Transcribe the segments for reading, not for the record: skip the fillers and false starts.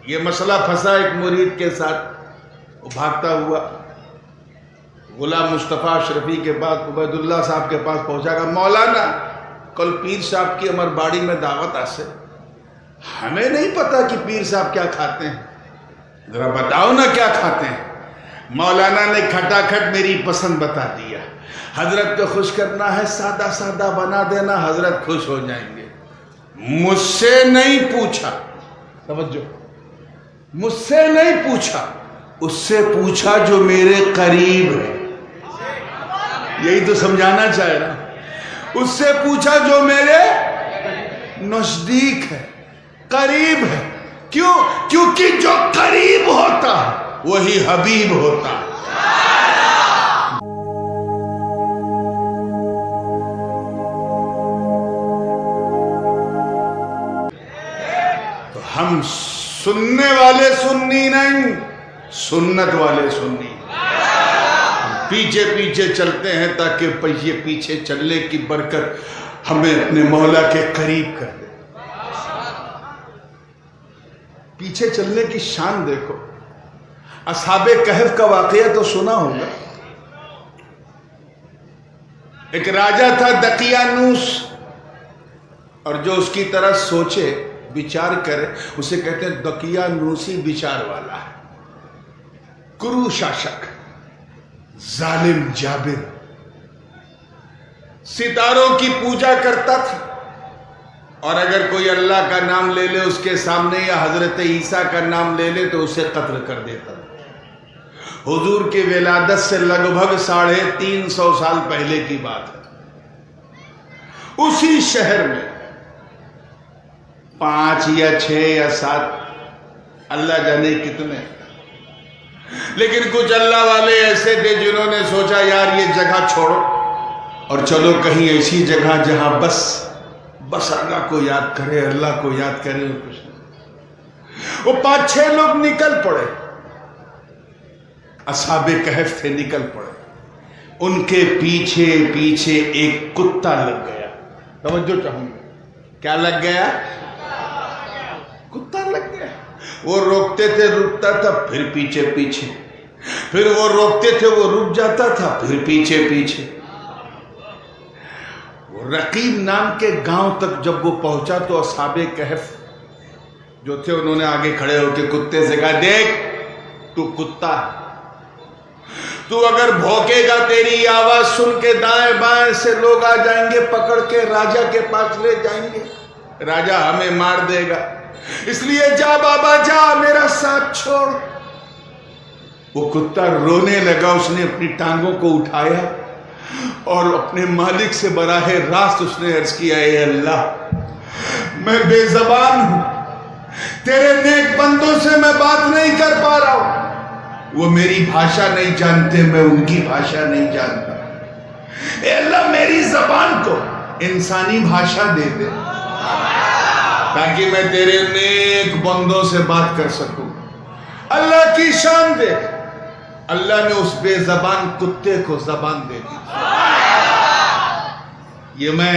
یہ مسئلہ پھنسا ایک مرید کے ساتھ، وہ بھاگتا ہوا غلام مصطفیٰ اشرفی کے پاس، عبید اللہ صاحب کے پاس پہنچا گا، مولانا کل پیر صاحب کی امر باڑی میں دعوت آسے، ہمیں نہیں پتا کہ پیر صاحب کیا کھاتے ہیں، ذرا بتاؤ نا کیا کھاتے ہیں۔ مولانا نے کھٹا کھٹ میری پسند بتا دیا، حضرت کو خوش کرنا ہے سادہ سادہ بنا دینا، حضرت خوش ہو جائیں گے۔ مجھ سے نہیں پوچھا، توجہ، مجھ سے نہیں پوچھا، اس سے پوچھا جو میرے قریب ہے، یہی تو سمجھانا چاہے نا، اس سے پوچھا جو میرے نزدیک ہے، قریب ہے۔ کیوں؟ کیونکہ جو قریب ہوتا وہی حبیب ہوتا۔ تو ہم سننے والے سنی نہیں، سنت والے سنی، پیچھے پیچھے چلتے ہیں تاکہ پیچھے چلنے کی برکت ہمیں اپنے مولا کے قریب کر دے۔ پیچھے چلنے کی شان دیکھو، اصحاب کہف کا واقعہ تو سنا ہوگا۔ ایک راجہ تھا دقیانوس، اور جو اس کی طرح سوچے بچار کرے اسے کہتے ہیں دقیانوسی بچار والا ہے، کرو شاشک، ظالم جابر، ستاروں کی پوجا کرتا تھا، اور اگر کوئی اللہ کا نام لے لے اس کے سامنے یا حضرت عیسیٰ کا نام لے لے تو اسے قتل کر دیتا تھا۔ حضور کی ولادت سے لگ بھگ 350 سال پہلے کی بات ہے۔ اسی شہر میں 5 یا 6 یا 7 اللہ جانے کتنے، لیکن کچھ اللہ والے ایسے تھے جنہوں نے سوچا یار یہ جگہ چھوڑو اور چلو کہیں ایسی جگہ جہاں بس اللہ کو یاد کرے، اللہ کو یاد کرے اور کچھ نہیں۔ وہ 5-6 لوگ نکل پڑے، اصحاب کہف تھے، نکل پڑے، ان کے پیچھے پیچھے ایک کتا لگ گیا۔ توجہ چاہوں گا، کیا لگ گیا؟ کتا لگ گیا۔ وہ روکتے تھے رکتا تھا، پھر پیچھے پیچھے، پھر وہ روکتے تھے وہ رک جاتا تھا، پھر پیچھے پیچھے۔ رقیب نام کے گاؤں تک جب وہ پہنچا تو اصحاب کہف جو تھے انہوں نے آگے کھڑے ہو کے کتے سے کہا، دیکھ تو کتا ہے، تو اگر بھوکے گا تیری آواز سن کے دائیں بائیں سے لوگ آ جائیں گے، پکڑ کے راجہ کے پاس لے جائیں گے، راجہ ہمیں مار دے گا، اس لیے جا بابا جا، میرا ساتھ چھوڑ۔ وہ کتا رونے لگا، اس نے اپنی ٹانگوں کو اٹھایا اور اپنے مالک سے براہ راست اس نے عرض کیا، اے اللہ میں بے زبان ہوں، تیرے نیک بندوں سے میں بات نہیں کر پا رہا ہوں، وہ میری بھاشا نہیں جانتے، میں ان کی بھاشا نہیں جانتا، اے اللہ میری زبان کو انسانی بھاشا دے دے تاکہ میں تیرے نیک بندوں سے بات کر سکوں۔ اللہ کی شان دے، اللہ نے اس بے زبان کتے کو زبان دے دی۔ یہ میں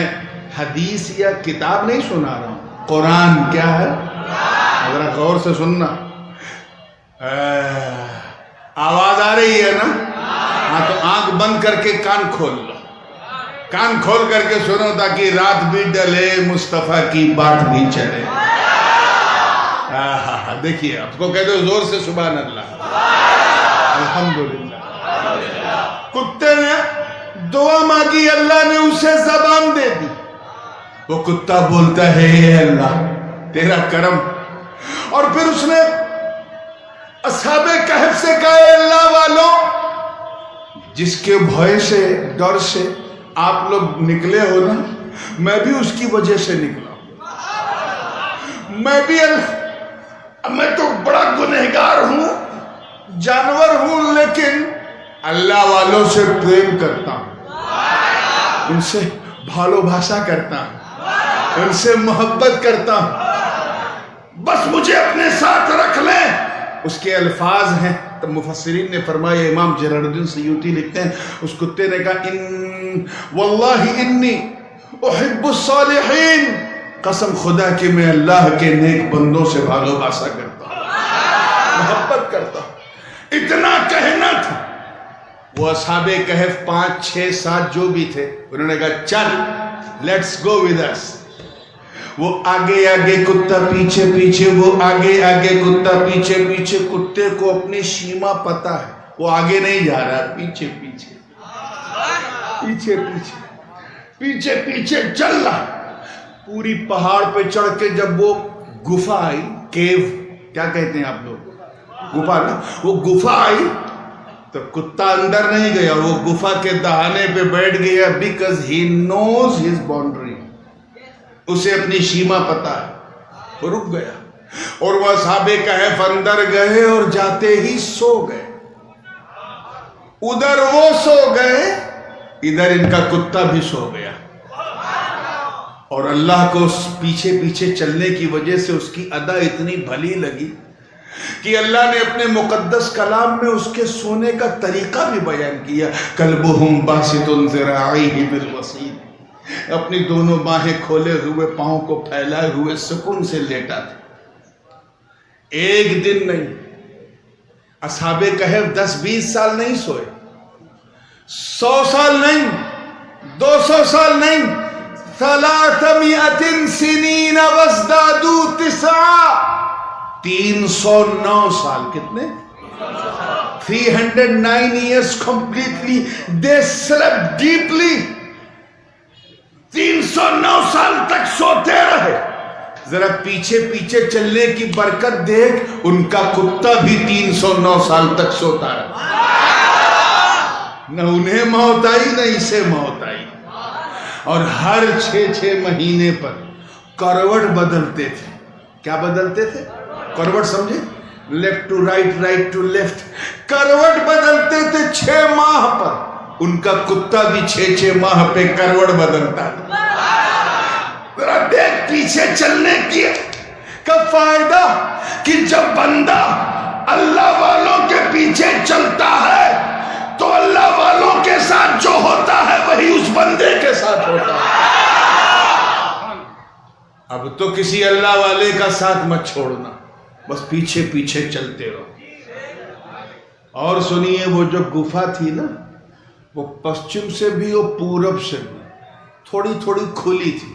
حدیث یا کتاب نہیں سنا رہا ہوں، قرآن کیا ہے، ذرا غور سے سننا۔ آواز آ رہی ہے نا؟ ہاں تو آنکھ بند کر کے کان کھول لو، کان کھول کر کے سنو تاکہ رات بھی ڈلے مصطفیٰ کی بات بھی چلے۔ دیکھیے آپ کو کہہ دو زور سے سبحان اللہ، الحمدللہ۔ کتے نے دعا مانگی، اللہ نے اسے زبان دے دی، وہ کتا بولتا ہے اے اللہ تیرا کرم، اور پھر اس نے اصحاب کہف سے کہا، اے اللہ والوں، جس کے بھوئے سے ڈر سے آپ لوگ نکلے ہو نا، میں بھی اس کی وجہ سے نکلا ہوں، میں تو بڑا گنہگار ہوں، جانور ہوں، لیکن اللہ والوں سے پریم کرتا ہوں، ان سے بھالو بھاشا کرتا ہوں، ان سے محبت کرتا ہوں، بس مجھے اپنے ساتھ رکھ لیں۔ اس کے الفاظ ہیں، تب مفسرین نے فرمایا، امام جلال الدین سیوطی لکھتے ہیں، اس کتے نے کہا، واللہ انی احب الصالحین، قسم خدا کہ میں اللہ کے نیک بندوں سے بھالو بھاشا کرتا ہوں۔ محبت کرتا ہوں. اتنا کہنا تھا. وہ اصحاب کہف 5 6 7 جو بھی تھے انہوں نے کہا چل لیٹس گو ود اس. وہ آگے آگے کتا پیچھے پیچھے, وہ آگے آگے کتا پیچھے پیچھے. کتے کو اپنی شیما پتہ ہے, وہ آگے نہیں جا رہا, پیچھے پیچھے پیچھے پیچھے پیچھے پیچھے چل رہا. پوری پہاڑ پہ چڑھ کے جب وہ گفا آئی, کیو کیا کہتے ہیں آپ لوگ, گفا نا, وہ گفا آئی تو کتا اندر نہیں گیا, وہ گفا کے دہانے پہ بیٹھ گیا. Because he knows his boundary, اسے اپنی شیما پتہ ہے. وہ رک گیا اور وہ اصحاب کہف اندر گئے اور جاتے ہی سو گئے. ادھر وہ سو گئے, ادھر ان کا کتا بھی سو گیا. اور اللہ کو اس پیچھے پیچھے چلنے کی وجہ سے اس کی ادا اتنی بھلی لگی کہ اللہ نے اپنے مقدس کلام میں اس کے سونے کا طریقہ بھی بیان کیا. کلبہم باسط ذراعیہ بالوصید, اپنی دونوں باہیں کھولے ہوئے, پاؤں کو پھیلائے ہوئے سکون سے لیٹا تھا. ایک دن نہیں, اصحاب کہف 10-20 سال نہیں سوئے, 100 سال نہیں, 200 سال نہیں, 300 سنین وازدادوا 9. 309 سال. کتنے؟ 309 years completely they slept deeply. 309 سال تک سوتے رہے. ذرا پیچھے پیچھے چلنے کی برکت دیکھ, ان کا کتا بھی 309 سال تک سوتا رہا. نہ انہیں موت آئی نہ اسے موت آئی. اور ہر 6 مہینے پر کروٹ بدلتے تھے. کیا بدلتے تھے؟ کروٹ سمجھے؟ Left to right, right to left. کروٹ بدلتے تھے 6 ماہ پر. ان کا کتا بھی 6 ماہ پہ کروٹ بدلتا تھا. ذرا دیکھ پیچھے چلنے کی کا فائدہ کہ جب بندہ اللہ والوں کے پیچھے چلتا ہے تو اللہ والوں کے ساتھ جو ہوتا ہے وہی اس بندے کے ساتھ ہوتا ہے. اب تو کسی اللہ والے کا ساتھ مت چھوڑنا, بس پیچھے پیچھے چلتے رہو. اور سنیے, وہ جو گفا تھی نا, وہ پشچم سے بھی اور پورب سے بھی تھوڑی تھوڑی کھلی تھی.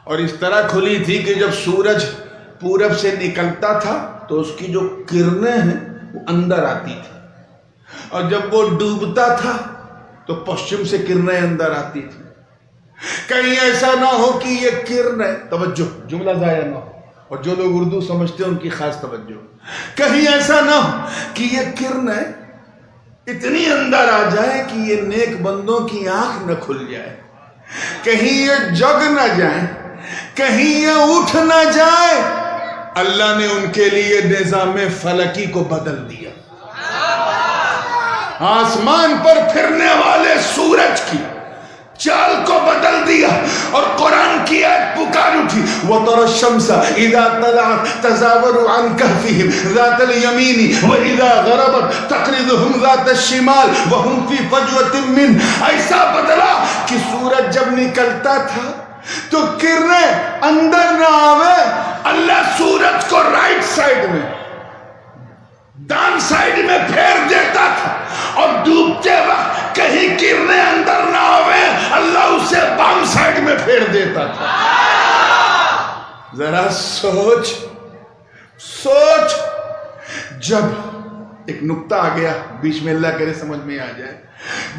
اور اس طرح کھلی تھی کہ جب سورج پورب سے نکلتا تھا تو اس کی جو کرنیں ہیں وہ اندر آتی تھی, اور جب وہ ڈوبتا تھا تو پشچم سے کرنیں اندر آتی تھی. کہیں ایسا نہ ہو کہ یہ کرنیں, توجہ جملہ ضائع نہ ہو, اور جو لوگ اردو سمجھتے ہیں ان کی خاص توجہ, کہیں ایسا نہ ہو کہ یہ کرنیں اتنی اندر آ جائے کہ یہ نیک بندوں کی آنکھ نہ کھل جائے, کہیں یہ جگ نہ جائیں, کہیں یہ اٹھ نہ جائے. اللہ نے ان کے لیے نظام فلکی کو بدل دیا. آسمان پر پھرنے والے سورج کی چال کو بدل دیا. اور قرآن کی آیت پکار اٹھی, وَتَرَى الشَّمْسَ إِذَا طَلَعَتْ تَزَاوَرُ عَنْ كَهْفِهِمْ ذَاتَ الْيَمِينِ وَإِذَا غَرَبَتْ تَقْرِضُهُمْ ذَاتَ الشِّمَالِ وَهُمْ فِي فَجْوَةٍ مِّنْ. ایسا بدلا کہ سورج جب نکلتا تھا تو کرنیں اندر نہ آوے, اللہ سورج کو رائٹ سائڈ میں, دان سائڈ میں پھیر دیتا تھا, اور ڈوبتے وقت کہیں کرنیں اندر نہ آوے, اللہ اسے بام سائڈ میں پھیر دیتا تھا. ذرا سوچ سوچ. جب ایک نقطہ آ گیا بیچ میں, اللہ کرے سمجھ میں آ جائے,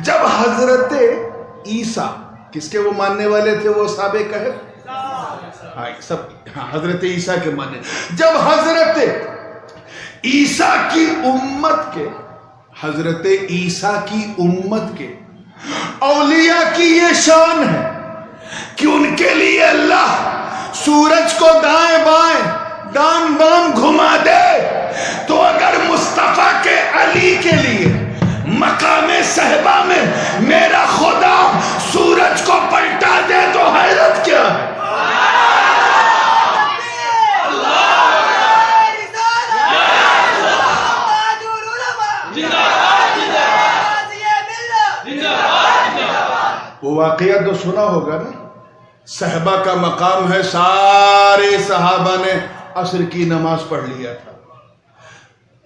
جب حضرت عیسیٰ, کس کے وہ ماننے والے تھے وہ اصحاب کہف, حضرت عیسیٰ کے ماننے, جب حضرت عیسیٰ کی امت کے, حضرت عیسیٰ کی امت کے اولیاء کی یہ شان ہے کہ ان کے لیے اللہ سورج کو دائیں بائیں دام بام گھما دے, تو اگر مصطفیٰ کے علی کے لیے مقام صحبہ میں میرا خدا سورج کو پلٹا دے تو حیرت کیا ہے. وہ واقعہ تو سنا ہوگا نا, صحبہ کا مقام ہے, سارے صحابہ نے عصر کی نماز پڑھ لیا تھا,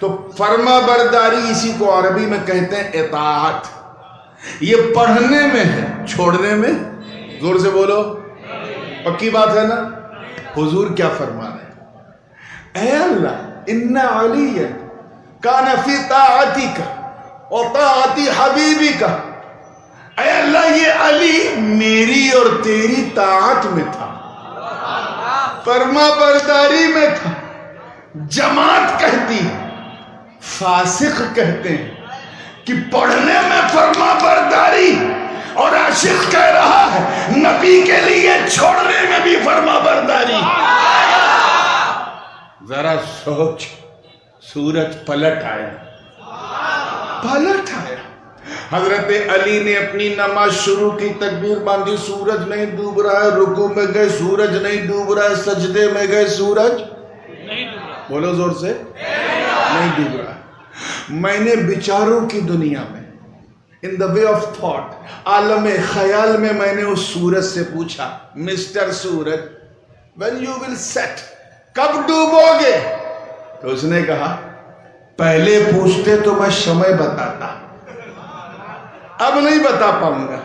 تو فرما برداری اسی کو عربی میں کہتے ہیں اطاعت. یہ پڑھنے میں ہے, چھوڑنے میں. زور سے بولو, پکی بات ہے نا. حضور کیا فرما رہے ہیں؟ اے اللہ ان علی کان فی طاعتک و طاعت حبیبک. اے اللہ یہ علی میری اور تیری طاعت میں تھا, فرما برداری میں تھا. جماعت کہتی ہے, فاسق کہتے ہیں کہ پڑھنے میں فرما برداری, اور عاشق کہہ رہا ہے نبی کے لیے چھوڑنے میں بھی فرما برداری. ذرا سوچ, سورج پلٹ آیا, پلٹ آیا. حضرت علی نے اپنی نماز شروع کی, تکبیر باندھی, سورج نہیں ڈوب رہا ہے. رکوع میں گئے, سورج نہیں ڈوب رہا ہے. سجدے میں گئے, سورج بولو زور سے, نہیں ڈوب رہا ہے. میں نے بیچاروں کی دنیا میں, in the way of thought, عالم خیال میں, میں نے اس سورج سے پوچھا, مسٹر سورج when you will set, کب ڈوبو گے؟ تو اس نے کہا پہلے پوچھتے تو میں شمع بتاتا, اب نہیں بتا پاؤں گا.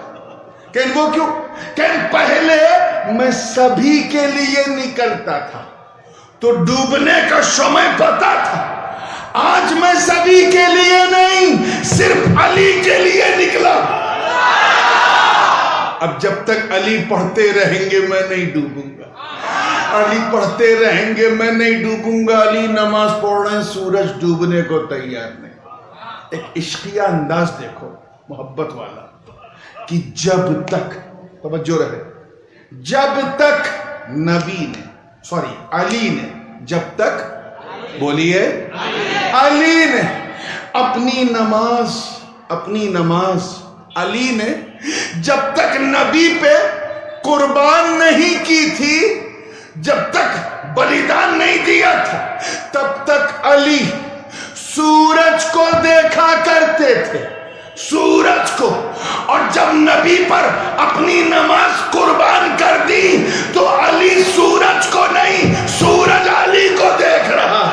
کہ وہ کیوں؟ کہ پہلے میں سبھی کے لیے نکلتا تھا تو ڈوبنے کا شمع پتا تھا. آج میں سبھی کے لیے نہیں, صرف علی کے لیے نکلا. اب جب تک علی پڑھتے رہیں گے میں نہیں ڈوبوں گا, علی پڑھتے رہیں گے میں نہیں ڈوبوں گا. علی نماز پڑھ رہے ہیں, سورج ڈوبنے کو تیار نہیں. ایک عشقیہ انداز دیکھو, محبت والا, کہ جب تک, توجہ رہے, جب تک نبی نے, سوری علی نے, جب تک, بولیے, علی نے اپنی نماز علی نے جب تک نبی پہ قربان نہیں کی تھی, جب تک بلیدان نہیں دیا تھا, تب تک علی سورج کو دیکھا کرتے تھے, سورج کو. اور جب نبی پر اپنی نماز قربان کر دی تو علی سورج کو نہیں, سورج علی کو دیکھ رہا.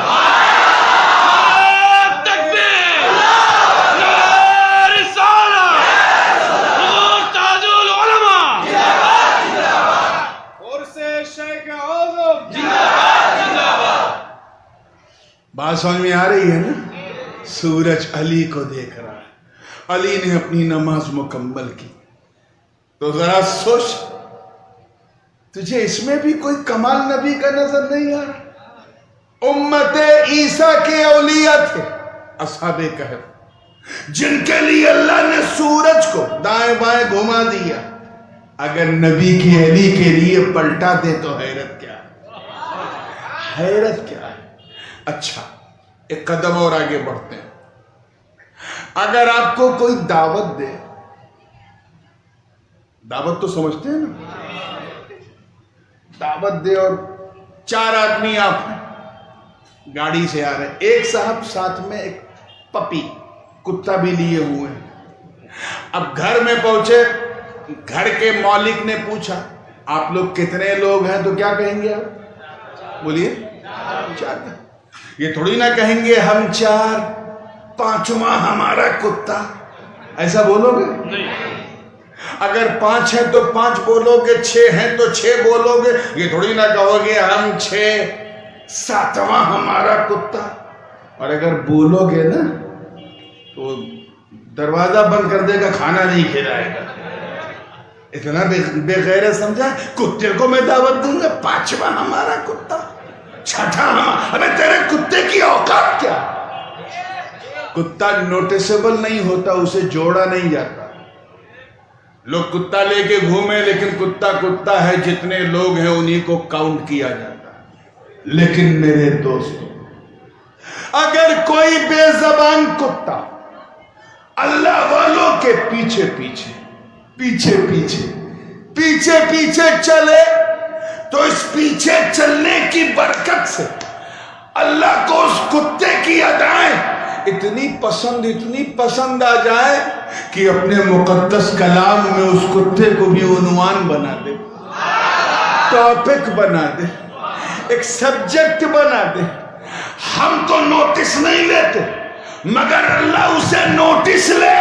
بات سمجھ میں آ رہی ہے نا؟ سورج علی کو دیکھ رہا ہے, علی نے اپنی نماز مکمل کی. تو ذرا سوچ, تجھے اس میں بھی کوئی کمال نبی کا نظر نہیں آ رہا؟ امت عیسیٰ کے اولیاء تھے اصحاب کہف, جن کے لیے اللہ نے سورج کو دائیں بائیں گھما دیا. اگر نبی کی علی کے لیے پلٹا دے تو حیرت کیا ہے, حیرت کیا ہے. اچھا, ایک قدم اور آگے بڑھتے ہیں. اگر آپ کو کوئی دعوت دے, دعوت تو سمجھتے ہیں نا, دعوت دے اور 4 آدمی آپ ہیں, گاڑی سے آ رہے ہیں, ایک صاحب ساتھ میں ایک پپی, کتا بھی لیے ہوئے ہیں. اب گھر میں پہنچے, گھر کے مالک نے پوچھا آپ لوگ کتنے لوگ ہیں, تو کیا کہیں گے آپ؟ بولیے 4. یہ تھوڑی نہ کہیں گے ہم 4, 5واں ہمارا کتا, ایسا بولو گے؟ اگر 5 ہیں تو 5 بولو گے, 6 ہیں تو 6 بولو گے. یہ تھوڑی نہ کہو گے ہم 6, 7واں ہمارا کتا. اور اگر بولو گے نا تو دروازہ بند کر دے گا, کھانا نہیں کھلائے گا. اتنا بے غیرت سمجھا, کتے کو میں دعوت دوں گا, 5واں ہمارا کتا, 6واں ہمارا. ابے تیرے کتے کی اوقات کیا؟ کتا نوٹیسیبل نہیں ہوتا, اسے جوڑا نہیں جاتا. لوگ کتا لے کے گھومے, لیکن کتا کتا ہے, جتنے لوگ ہیں انہی کو کاؤنٹ کیا جاتا. لیکن میرے دوستو, اگر کوئی بے زبان کتا اللہ والوں کے پیچھے پیچھے چلے, تو اس پیچھے چلنے کی برکت سے اللہ کو اس کتے کی ادائیں اتنی پسند آ جائے کہ اپنے مقدس کلام میں اس کتے کو بھی عنوان بنا دے, ٹاپک بنا دے, ایک سبجیکٹ بنا دے. ہم تو نوٹس نوٹس نہیں لیتے مگر اللہ اسے نوٹس لے.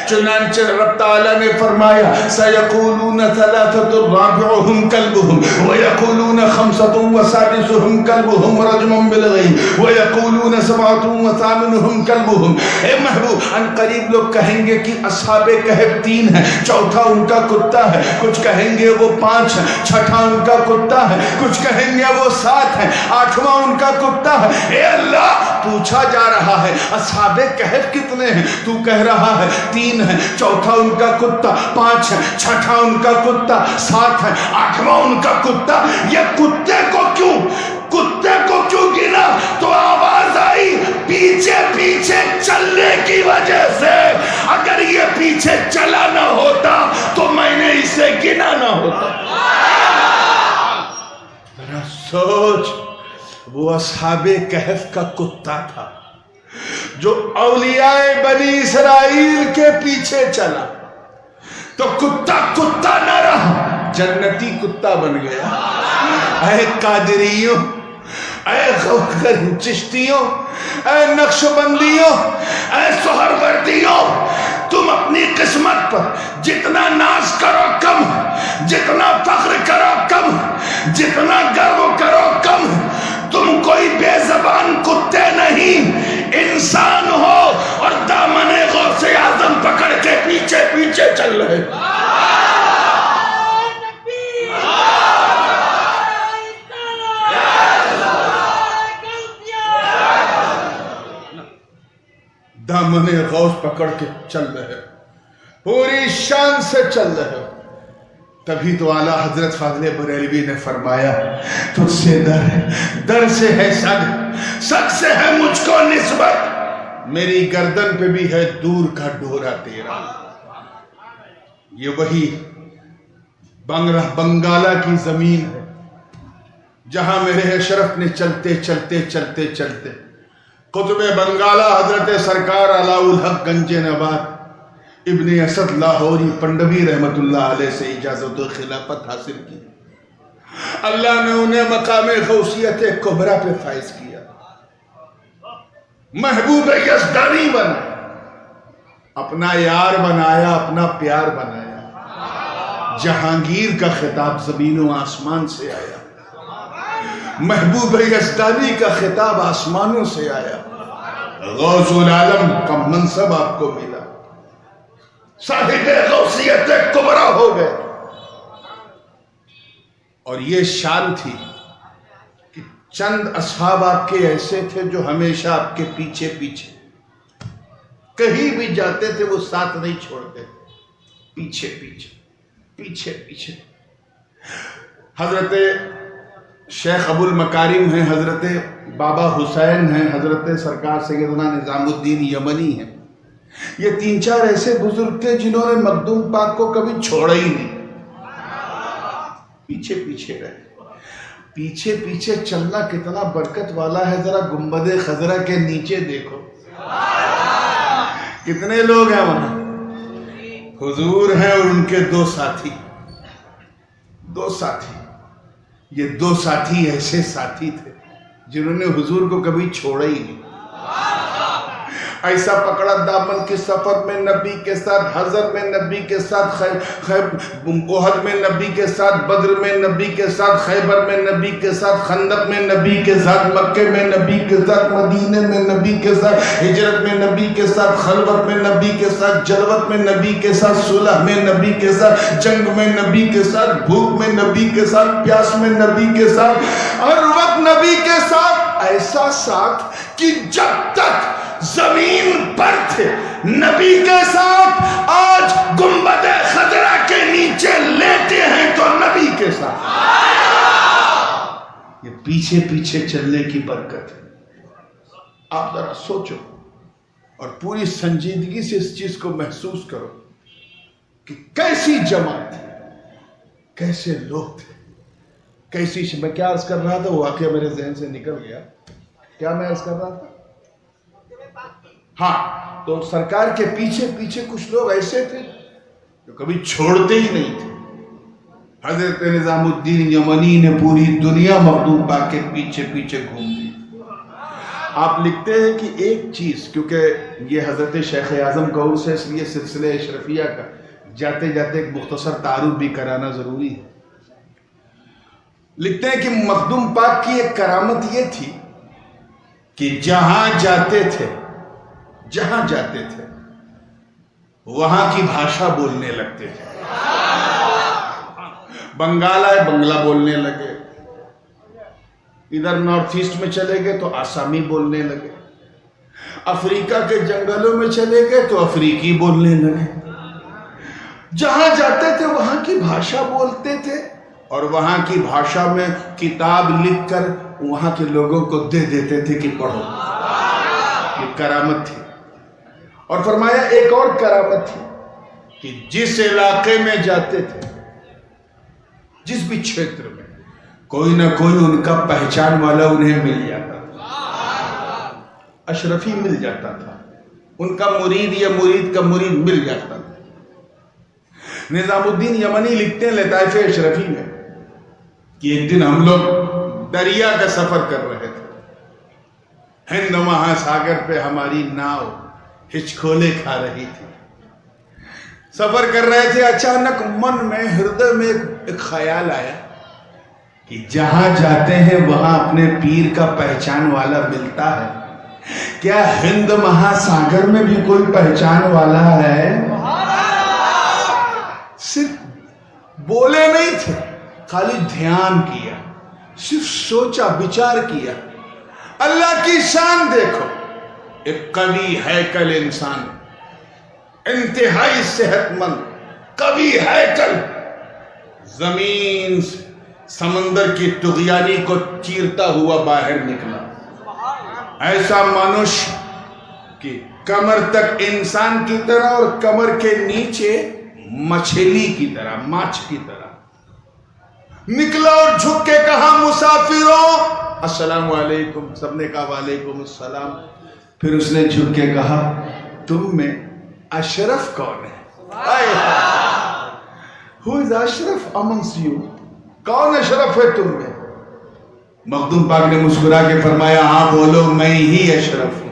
چنانچہ رب تعالیٰ نے فرمایا سَيَقُولُونَ ثَلَاثَةٌ رَابِعُهُمْ كَلْبُهُمْ وَيَقُولُونَ خَمْسَةٌ وَسَادِسُهُمْ كَلْبُهُمْ رَجْمٌ بِالْغَيْبِ وَيَقُولُونَ سَبْعَةٌ وَثَامِنُهُمْ كَلْبُهُمْ. اے محبوب ان قریب لوگ کہیں گے کہ اصحاب کہف 3 ہیں، چوتھا ان کا کتا ہے، کچھ کہیں گے وہ 5 ہیں، چھٹا ان کا کتا ہے، کچھ کہیں گے وہ 7 ہیں، 8واں ان کا کتا ہے. اے اللہ پوچھا جا رہا ہے اصحاب کہف کتنے ہیں؟ تو کہہ رہا ہے 3 ہیں، چوتھا ان کا کتا، 5 ہیں، چھٹا ان کا کتا، 7 ہیں، 8واں ان کا کتا. یہ کتے کو کیوں گنا؟ تو آواز آئی پیچھے پیچھے چلنے کی وجہ سے. اگر یہ پیچھے چلا نہ ہوتا تو میں نے اسے گنا نہ ہوتا. ذرا سوچ، وہ اصحاب کہف کا کتا تھا جو اولیاء بنی اسرائیل کے پیچھے چلا تو کتا نہ رہا، جنتی کتا بن گیا. اے قادریوں، اے چشتیوں، اے نقش بندیوں، اے سہروردیوں، تم اپنی قسمت پر جتنا ناز کرو کم، جتنا فخر کرو کم، جتنا گرو کرو کم. تم کوئی بے زبان کتے نہیں، انسان ہو اور دامن غوث اعظم پکڑ کے پیچھے پیچھے چل رہے. دامن غوث پکڑ کے چل رہے، پوری شان سے چل رہے. تبھی تو اعلیٰ حضرت فاضل بریلوی نے فرمایا تجھ سے در سے ہے سگ سے ہے مجھ کو نسبت، میری گردن پہ بھی ہے دور کا ڈورا تیرا. یہ وہی بنگالہ کی زمین ہے جہاں میرے اشرف نے چلتے قطب بنگالہ حضرت سرکار علاء الحق گنج نبات ابن اسد لاہوری پنڈوی رحمت اللہ علیہ سے اجازت و خلافت حاصل کی. اللہ نے انہیں مقام غوثیت کبریٰ پہ فائز کیا، محبوب یزدانی بنا، اپنا یار بنایا، اپنا پیار بنایا. جہانگیر کا خطاب زمین و آسمان سے آیا، محبوب یزدانی کا خطاب آسمانوں سے آیا. غوث العالم کا منصب آپ کو ملا، صاحب غوثیت کبریٰ ہو گئے. اور یہ شان تھی کہ چند اصحاب آپ کے ایسے تھے جو ہمیشہ آپ کے پیچھے کہیں بھی جاتے تھے وہ ساتھ نہیں چھوڑتے، پیچھے. حضرت شیخ ابو المکارم ہیں، حضرت بابا حسین ہیں، حضرت سرکار سیدنا نظام الدین یمنی ہیں. یہ 3-4 ایسے بزرگ تھے جنہوں نے مخدوم پاک کو کبھی چھوڑا ہی نہیں، پیچھے رہے. پیچھے چلنا کتنا برکت والا ہے. ذرا گنبد خضرا کے نیچے دیکھو کتنے لوگ ہیں وہاں. حضور ہیں اور ان کے 2 ساتھی. یہ 2 ساتھی ایسے ساتھی تھے جنہوں نے حضور کو کبھی چھوڑا ہی نہیں. ایسا پکڑا دامن کے سفر میں نبی کے ساتھ، حضر میں نبی کے ساتھ، احد میں نبی کے ساتھ، بدر میں نبی کے ساتھ، خیبر میں نبی کے ساتھ، خندق میں نبی کے ساتھ، مکے میں نبی کے ساتھ، مدینے میں نبی کے ساتھ، ہجرت میں نبی کے ساتھ، خلوت میں نبی کے ساتھ، جلوت میں نبی کے ساتھ، صلح میں نبی کے ساتھ، جنگ میں نبی کے ساتھ، بھوک میں نبی کے ساتھ، پیاس میں نبی کے ساتھ، ہر وقت نبی کے ساتھ. ایسا ساتھ کہ جب تک زمین پر تھے نبی کے ساتھ، آج گنبد خضرا کے نیچے لیتے ہیں تو نبی کے ساتھ. یہ پیچھے چلنے کی برکت ہے. آپ ذرا سوچو اور پوری سنجیدگی سے اس چیز کو محسوس کرو کہ کیسی جماعت تھی، کیسے لوگ تھے، کیسی. میں کیا عرض کر رہا تھا، وہ واقعہ میرے ذہن سے نکل گیا. کیا میں عرض کر رہا تھا؟ ہاں، تو سرکار کے پیچھے کچھ لوگ ایسے تھے جو کبھی چھوڑتے ہی نہیں تھے. حضرت نظام الدین یمنی نے پوری دنیا مخدوم پاک کے پیچھے گھوم لی. آپ لکھتے ہیں کہ ایک چیز، کیونکہ یہ حضرت شیخ اعظم کا عرس ہے، اس لیے سلسلہ اشرفیہ کا جاتے جاتے ایک مختصر تعارف بھی کرانا ضروری ہے. لکھتے ہیں کہ مخدوم پاک کی ایک کرامت یہ تھی کہ جہاں جاتے تھے وہاں کی بھاشا بولنے لگتے تھے. بنگال آئے بنگلہ بولنے لگے، ادھر نارتھ ایسٹ میں چلے گئے تو آسامی بولنے لگے، افریقہ کے جنگلوں میں چلے گئے تو افریقی بولنے لگے. جہاں جاتے تھے وہاں کی بھاشا بولتے تھے، اور وہاں کی بھاشا میں کتاب لکھ کر وہاں کے لوگوں کو دے دیتے تھے کہ پڑھو. یہ کرامت تھی. اور فرمایا ایک اور کرامت تھی کہ جس علاقے میں جاتے تھے، جس بھی چھیتر میں، کوئی نہ کوئی ان کا پہچان والا انہیں مل جاتا تھا، اشرفی مل جاتا تھا، ان کا مرید یا مرید کا مرید مل جاتا تھا. نظام الدین یمنی لکھتے ہیں لطائف اشرفی میں کہ ایک دن ہم لوگ دریا کا سفر کر رہے تھے، ہند مہاساگر پہ ہماری ناؤ ہچکولے کھا رہی تھی، سفر کر رہے تھے. اچانک من میں ہردے میں ایک خیال آیا کہ جہاں جاتے ہیں وہاں اپنے پیر کا پہچان والا ملتا ہے، کیا ہند مہاساگر میں بھی کوئی پہچان والا ہے؟ صرف بولے نہیں تھے، خالی دھیان کیا، صرف سوچا بچار کیا. اللہ کی شان دیکھو، ایک قوی ہیکل انسان، انتہائی صحت مند قوی ہیکل، زمین سمندر کی طغیانی کو چیرتا ہوا باہر نکلا. ایسا منش کہ کمر تک انسان کی طرح اور کمر کے نیچے مچھلی کی طرح، ماچھ کی طرح نکلا اور جھک کے کہا مسافروں السلام علیکم. سب نے کہا وعلیکم السلام. پھر اس نے جھک کے کہا تم میں اشرف کون ہے؟ Who is Ashraf amongst you؟ کون اشرف ہے تم میں؟ مخدوم پاک نے مسکرا کے فرمایا ہاں بولو میں ہی اشرف ہوں.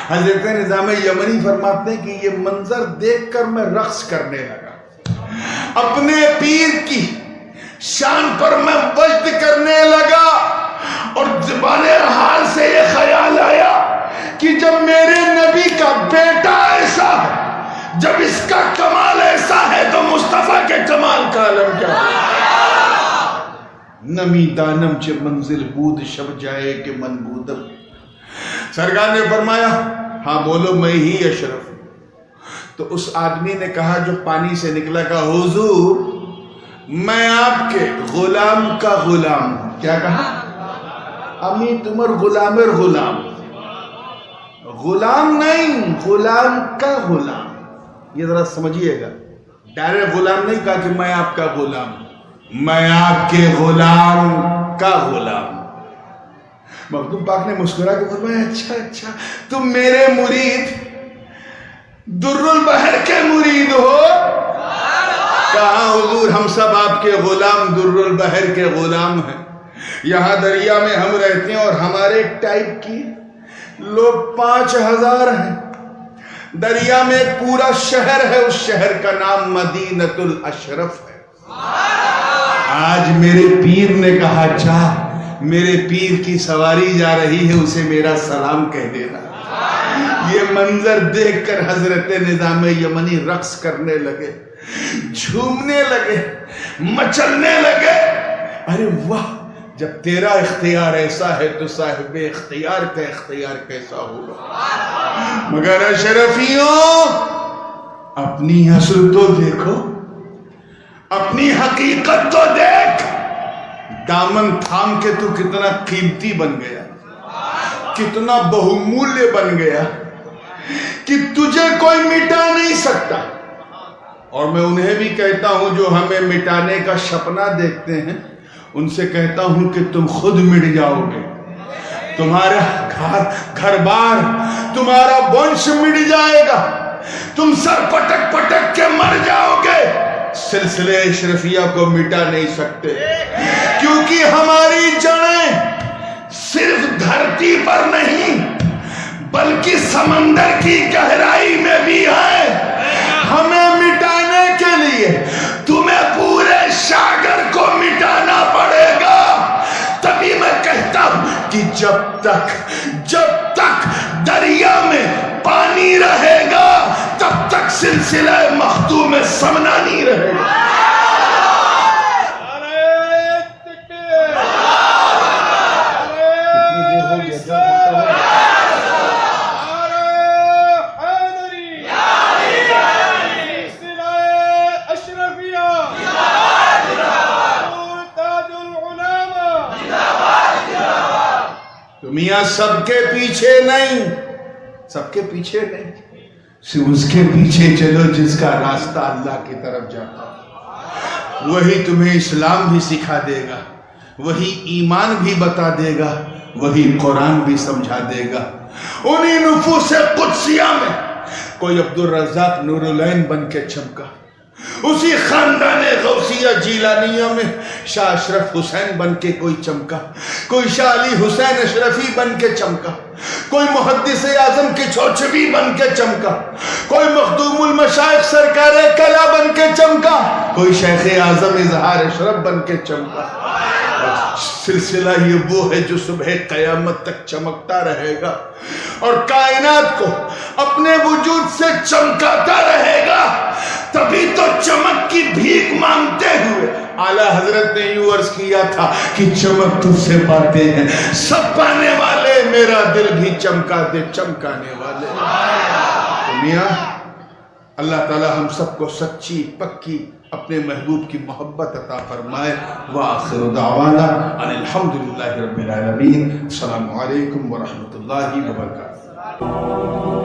حضرت نظام یمنی فرماتے ہیں کہ یہ منظر دیکھ کر میں رقص کرنے لگا، اپنے پیر کی شان پر میں وجد کرنے لگا، اور زبان حال سے یہ خیال آیا کہ جب میرے نبی کا بیٹا ایسا ہے، جب اس کا کمال ایسا ہے تو مصطفیٰ کے کمال کا عالم کیا ہے؟ نمی دانم چے منزل بود شب جائے کہ من بودم. سرکار نے فرمایا ہاں بولو میں ہی اشرف ہوں. تو اس آدمی نے کہا جو پانی سے نکلا، کہا حضور میں آپ کے غلام کا غلام ہوں. کیا کہا؟ امی تمہر غلامر غلام، غلام نہیں، غلام کا غلام. یہ ذرا سمجھیے گا، ڈائریکٹ غلام نہیں کہا کہ میں آپ کا غلام ہوں، میں آپ کے غلام کا غلام. مخدوم پاک نے مسکرا کے فرمایا اچھا تم میرے مرید در البحر کے مرید ہو؟ کہا حضور ہم سب آپ کے غلام در البحر کے غلام ہیں. یہاں دریا میں ہم رہتے ہیں اور ہمارے ٹائپ کی لوگ 5000 ہیں. دریا میں ایک پورا شہر ہے، اس شہر کا نام مدینۃ الاشرف ہے. آج میرے پیر نے کہا جا، میرے پیر کی سواری جا رہی ہے، اسے میرا سلام کہہ دینا. یہ منظر دیکھ کر حضرت نظام یمنی رقص کرنے لگے، جھومنے لگے، مچلنے لگے. ارے واہ، جب تیرا اختیار ایسا ہے تو صاحب اختیار کا اختیار کیسا ہوگا؟ مگر اشرفیوں اپنی اصل تو دیکھو، اپنی حقیقت تو دیکھ. دامن تھام کے تو کتنا قیمتی بن گیا، کتنا بہمولیہ بن گیا کہ تجھے کوئی مٹا نہیں سکتا. اور میں انہیں بھی کہتا ہوں جو ہمیں مٹانے کا سپنا دیکھتے ہیں، ان سے کہتا ہوں کہ تم خود مٹ جاؤ گے، تمہارا گھر بار، تمہارا ونش مٹ جائے گا، تم سر پٹک پٹک کے مر جاؤ گے. سلسلے اشرفیہ کو مٹا نہیں سکتے، کیونکہ ہماری جڑیں صرف دھرتی پر نہیں بلکہ سمندر کی گہرائی میں بھی ہے. ہمیں مٹانے کے لیے تمہیں پورے ساگر کو مٹانا پڑے گا. تبھی میں کہتا ہوں کہ جب تک دریا میں پانی رہے گا تب تک سلسلہ مختوم سمنانی رہے گا. میاں سب کے پیچھے نہیں صرف اس کے پیچھے چلو جس کا راستہ اللہ کی طرف جاتا. وہی تمہیں اسلام بھی سکھا دے گا, وہی ایمان بھی بتا دے گا, وہی قرآن بھی سمجھا دے گا. انہی نفوس قدسیہ میں کوئی عبدالرزاق نور العین بن کے چمکا, اسی خاندان غوثیہ جیلانیہ میں شاہ اشرف حسین بن کے کوئی چمکا, کوئی شاہ علی حسین اشرفی بن کے چمکا, کوئی محدث اعظم کی چھوچبی بن کے چمکا, کوئی مخدوم المشائخ سرکار کلا بن کے چمکا, کوئی شیخ اعظم اظہار اشرف بن کے چمکا. سلسلہ یہ وہ ہے جو صبح قیامت تک چمکتا رہے گا اور کائنات کو اپنے وجود سے چمکاتا رہے گا. تبھی تو چمک کی بھیک مانگتے ہوئے اعلیٰ حضرت نے یوں عرض کیا تھا کہ چمک تجھ سے پاتے ہیں سب پانے والے, میرا دل بھی چمکا دے چمکانے والے. میاں اللہ تعالی ہم سب کو سچی پکی اپنے محبوب کی محبت عطا فرمائے. وآخر دعوانا ان الحمدللہ رب العالمین. السلام علیکم ورحمۃ اللہ وبرکاتہ.